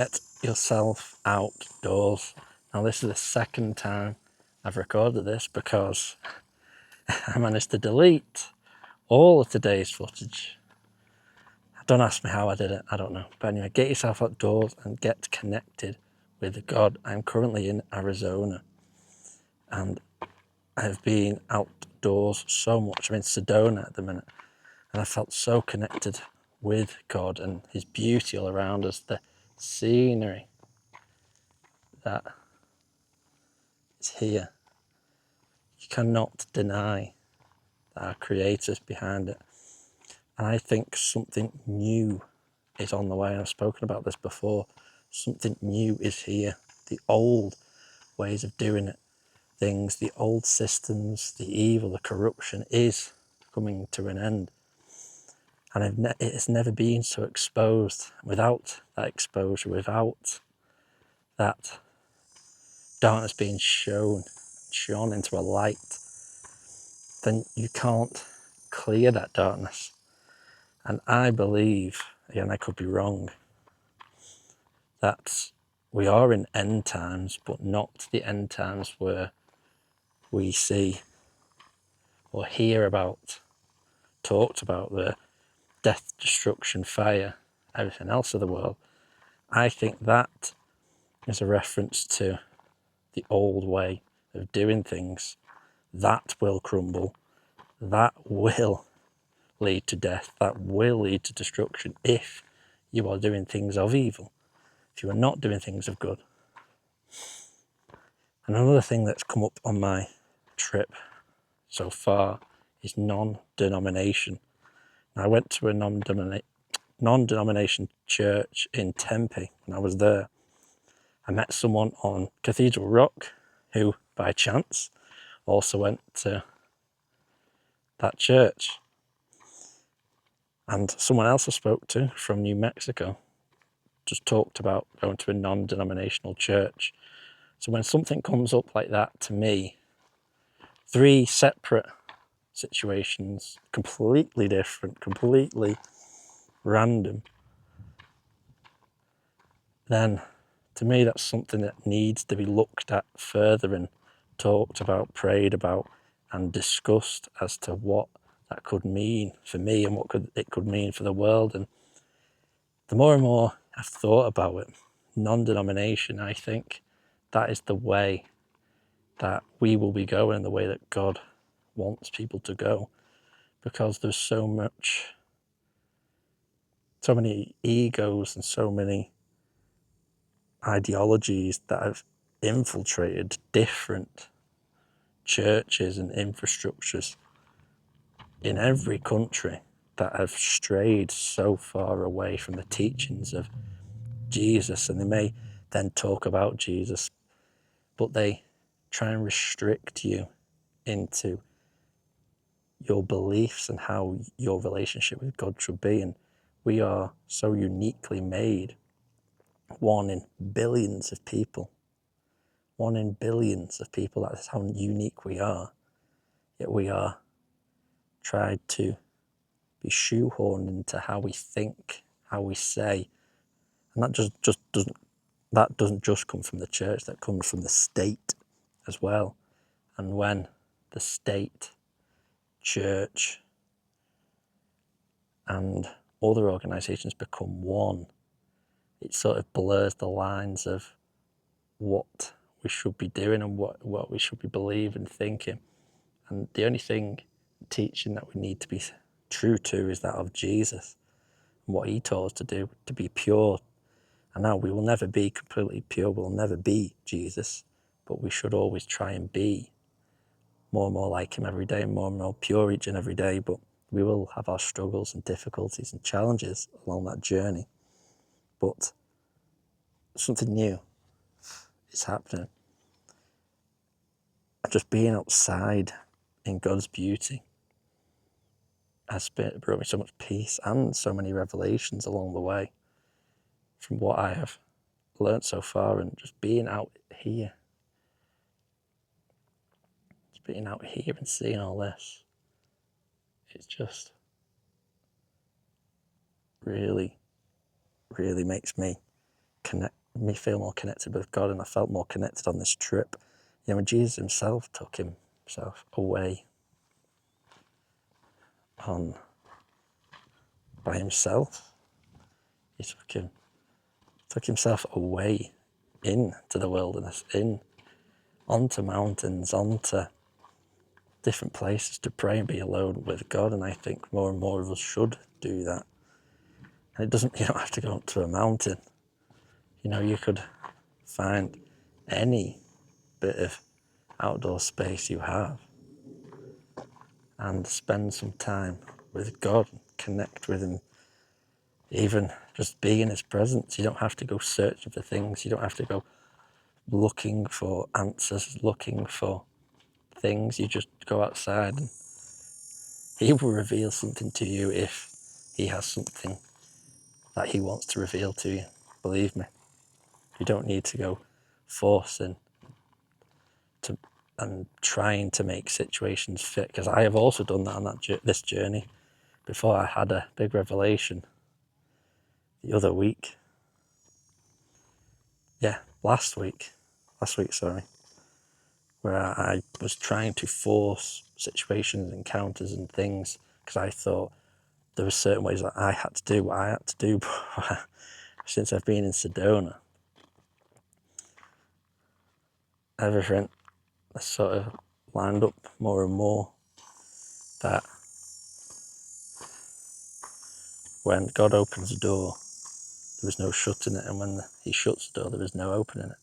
Get yourself outdoors. Now this is the second time I've recorded this because I managed to delete all of today's footage. Don't ask me how I did it, I don't know. But anyway, get yourself outdoors and get connected with God. I'm currently in Arizona and I've been outdoors so much. I'm in Sedona at the minute and I felt so connected with God and his beauty all around us, the scenery that is here. You cannot deny that our Creator's behind it. And I think something new is on the way. And I've spoken about this before. Something new is here. The old ways of doing it, things, the old systems, the evil, the corruption is coming to an end. And it has never been so exposed. Without that exposure, without that darkness being shone into a light, then you can't clear that darkness. And I believe, again, I could be wrong, that we are in end times, but not the end times where we see or hear about, talked about the death, destruction, fire, everything else of the world. I think that is a reference to the old way of doing things. That will crumble. That will lead to death. That will lead to destruction if you are doing things of evil, if you are not doing things of good. And another thing that's come up on my trip so far is non-denomination. I went to a non-denomination church in Tempe when I was there. I met someone on Cathedral Rock who, by chance, also went to that church. And someone else I spoke to from New Mexico just talked about going to a non-denominational church. So when something comes up like that to me, three separate situations, completely different, completely random, then to me that's something that needs to be looked at further and talked about, prayed about, and discussed as to what that could mean for me and what it could mean for the world. And the more and more I've thought about it, non-denomination, I think that is the way that we will be going, the way that God wants people to go, because there's so many egos and so many ideologies that have infiltrated different churches and infrastructures in every country that have strayed so far away from the teachings of Jesus. And they may then talk about Jesus, but they try and restrict you into your beliefs and how your relationship with God should be. And we are so uniquely made, one in billions of people. One in billions of people, that is how unique we are. Yet we are tried to be shoehorned into how we think, how we say. And that doesn't just come from the church, that comes from the state as well. And when the state, church, and other organisations become one, it sort of blurs the lines of what we should be doing and what we should be believing, thinking. And the only teaching that we need to be true to is that of Jesus and what he taught us to do, to be pure. And now we will never be completely pure, we'll never be Jesus, but we should always try and be more and more like him every day, and more pure each and every day. But we will have our struggles and difficulties and challenges along that journey. But something new is happening. Just being outside in God's beauty has brought me so much peace and so many revelations along the way from what I have learnt so far. And just being out here, and seeing all this, it's just really, really makes me me feel more connected with God, and I felt more connected on this trip. You know, when Jesus himself took himself away by himself, he took himself away into the wilderness, onto mountains, onto different places to pray and be alone with God. And I think more and more of us should do that. And you don't have to go up to a mountain. You know, you could find any bit of outdoor space you have and spend some time with God, connect with him, even just be in his presence. You don't have to go searching for things. You don't have to go looking for answers, looking for things. You just go outside and he will reveal something to you if he has something that he wants to reveal to you. Believe me, you don't need to go forcing and trying to make situations fit, because I have also done that on this journey before. I had a big revelation the other week. Last week, sorry, where I was trying to force situations, encounters and things, because I thought there were certain ways that I had to do what I had to do. But since I've been in Sedona, everything has sort of lined up more and more, that when God opens a door, there is no shutting it, and when he shuts the door, there is no opening it.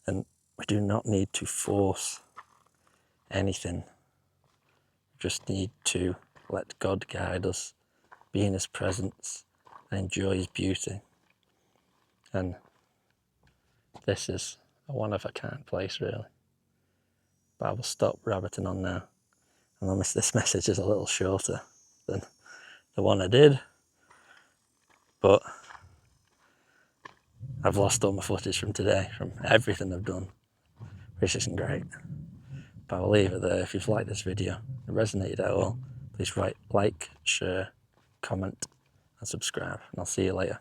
And we do not need to force anything. We just need to let God guide us, be in his presence and enjoy his beauty. And this is a one-of-a-kind place, really. But I will stop rabbiting on now. And this message is a little shorter than the one I did, but I've lost all my footage from today, from everything I've done, which isn't great. But I'll leave it there. If you've liked this video, it resonated at all, please like, share, comment and subscribe, and I'll see you later.